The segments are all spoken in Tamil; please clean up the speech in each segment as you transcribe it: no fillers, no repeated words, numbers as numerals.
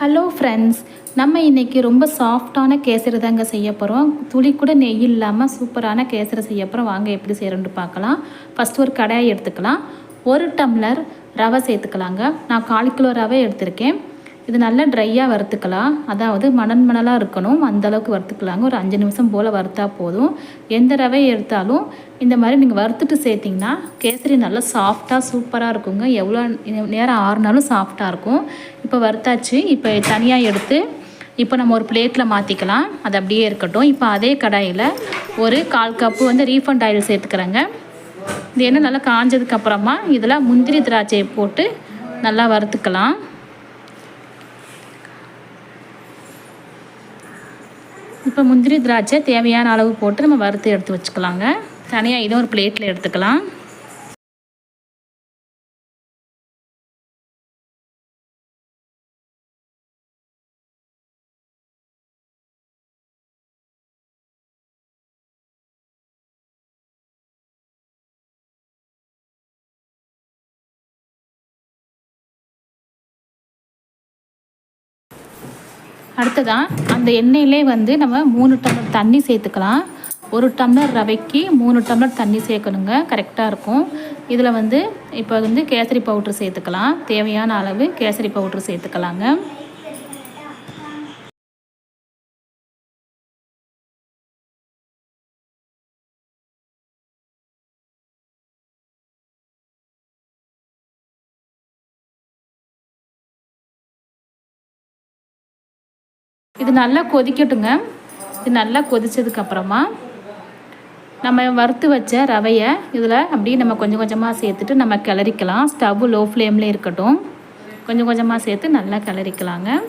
ஹலோ ஃப்ரெண்ட்ஸ், நம்ம இன்றைக்கி ரொம்ப சாஃப்டான கேசரி தாங்க செய்ய போகிறோம். துளி கூட நெய் இல்லாமல் சூப்பரான கேசரி செய்ய போகிறோம். வாங்க எப்படி செய்கிறோன்னு பார்க்கலாம். ஃபஸ்ட்டு ஒரு கடாயை எடுத்துக்கலாம். 1 டம்ளர் ரவை சேர்த்துக்கலாங்க. நான் 1/4 கிலோ ரவை எடுத்திருக்கேன். இது நல்லா ட்ரையாக வறுத்துக்கலாம். அதாவது மணலாக இருக்கணும், அந்தளவுக்கு வறுத்துக்கலாங்க. ஒரு 5 நிமிஷம் போல் வறுத்தா போதும். எந்த ரவை எடுத்தாலும் இந்த மாதிரி நீங்கள் வறுத்துட்டு சேர்த்திங்கன்னா கேசரி நல்லா சாஃப்டாக சூப்பராக இருக்குங்க. எவ்வளோ நேரம் ஆறுனாலும் சாஃப்டாக இருக்கும். இப்போ வறுத்தாச்சு. இப்போ தனியாக எடுத்து இப்போ நம்ம ஒரு பிளேட்டில் மாற்றிக்கலாம். அது அப்படியே இருக்கட்டும். இப்போ அதே கடாயில் ஒரு 1/4 கப்பு ரீஃபண்ட் ஆயில் சேர்த்துக்கிறேங்க. இது என்ன நல்லா காஞ்சதுக்கப்புறமா இதில் முந்திரி திராட்சையை போட்டு நல்லா வறுத்துக்கலாம். இப்போ முந்திரி திராட்சை தேவையான அளவு போட்டு நம்ம வறுத்து எடுத்து வச்சுக்கலாங்க. தனியாக இதை ஒரு பிளேட்டில் எடுத்துக்கலாம். அடுத்ததாக அந்த எண்ணெயிலே நம்ம 3 டம்ளர் தண்ணி சேர்த்துக்கலாம். 1 டம்ளர் ரவைக்கு 3 டம்ளர் தண்ணி சேர்க்கணுங்க. கரெக்டாக இருக்கும். இதில் இப்போ கேசரி பவுட்ரு சேர்த்துக்கலாம். தேவையான அளவு கேசரி பவுட்ரு சேர்த்துக்கலாங்க. இது நல்லா கொதிக்கட்டுங்க. இது நல்லா கொதித்ததுக்கப்புறமா நம்ம வறுத்து வச்ச ரவையை இதில் அப்படியே நம்ம கொஞ்சம் கொஞ்சமாக சேர்த்துட்டு நம்ம கிளறிக்கலாம். ஸ்டவ் லோ ஃப்ளேம்லேயே இருக்கட்டும். கொஞ்சம் கொஞ்சமாக சேர்த்து நல்லா கிளறிக்கலாங்க.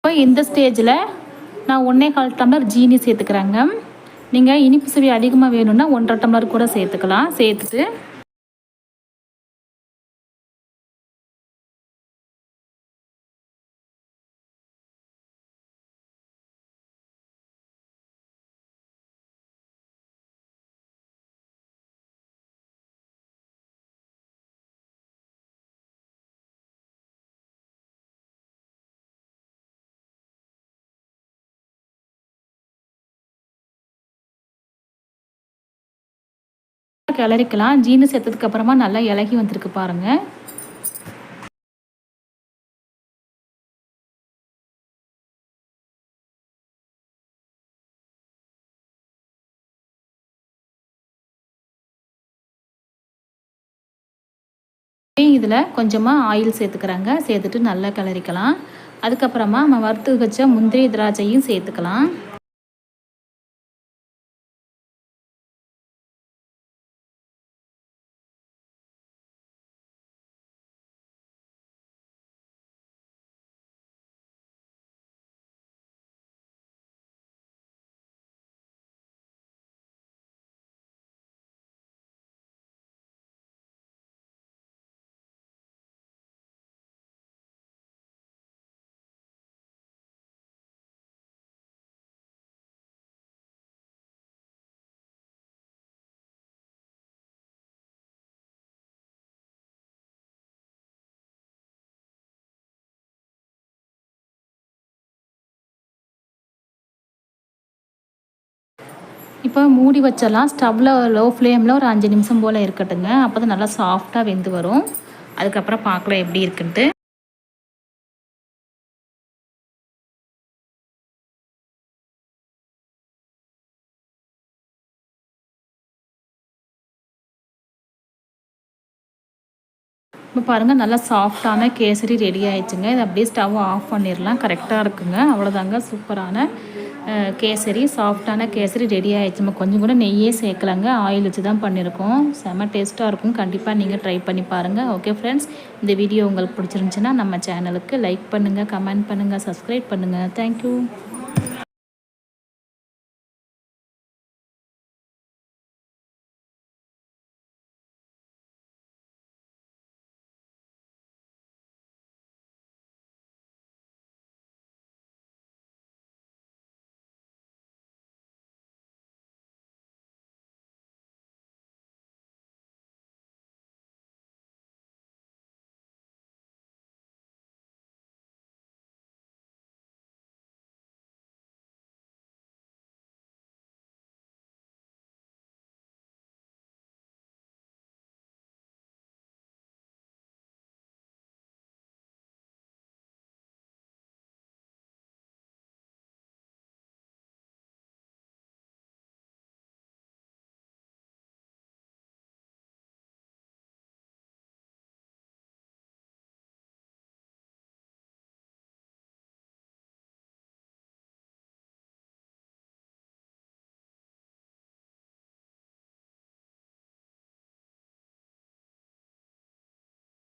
இப்போ இந்த ஸ்டேஜில் நான் 1/4 டம்ளர் ஜீனி சேர்த்துக்கிறேங்க. நீங்கள் இனிப்பு சுவை அதிகமாக வேணும்னா 1/2 டம்ளர் கூட சேர்த்துக்கலாம். சேர்த்துட்டு கிளறிக்கலாம். ஜீனி சேர்த்ததுக்கப்புறமா நல்லா இலகி வந்திருக்கு பாருங்கள். இதில் கொஞ்சமாக ஆயில் சேர்த்துக்கிறாங்க. சேர்த்துட்டு நல்லா கிளறிக்கலாம். அதுக்கப்புறமா நம்ம வறுத்து வச்ச முந்திரி திராட்சையும் சேர்த்துக்கலாம். இப்போ மூடி வச்சிடலாம். ஸ்டவ்வில் லோ ஃப்ளேமில் ஒரு 5 நிமிஷம் போல் இருக்கட்டுங்க. அப்போ தான் நல்லா சாஃப்டாக வெந்து வரும். அதுக்கப்புறம் பார்க்கலாம் எப்படி இருக்குன்ட்டு. இப்போ பாருங்கள் நல்லா சாஃப்டான கேசரி ரெடி ஆயிடுச்சுங்க. இது அப்படியே ஸ்டவ் ஆஃப் பண்ணிடலாம். கரெக்டாக இருக்குங்க. அவ்வளோதாங்க, சூப்பரான கேசரி, சாஃப்டான கேசரி ரெடி ஆயிடுச்சு. நம்ம கொஞ்சம் கூட நெய்யே சேர்க்கலாங்க, ஆயில் வச்சு தான் பண்ணியிருக்கோம். செம்ம டேஸ்ட்டாக இருக்கும். கண்டிப்பாக நீங்கள் ட்ரை பண்ணி பாருங்கள். ஓகே ஃப்ரெண்ட்ஸ், இந்த வீடியோ உங்களுக்கு பிடிச்சிருந்துச்சுன்னா நம்ம சேனலுக்கு லைக் பண்ணுங்கள், கமெண்ட் பண்ணுங்கள், சப்ஸ்கிரைப் பண்ணுங்கள். தேங்க்யூ.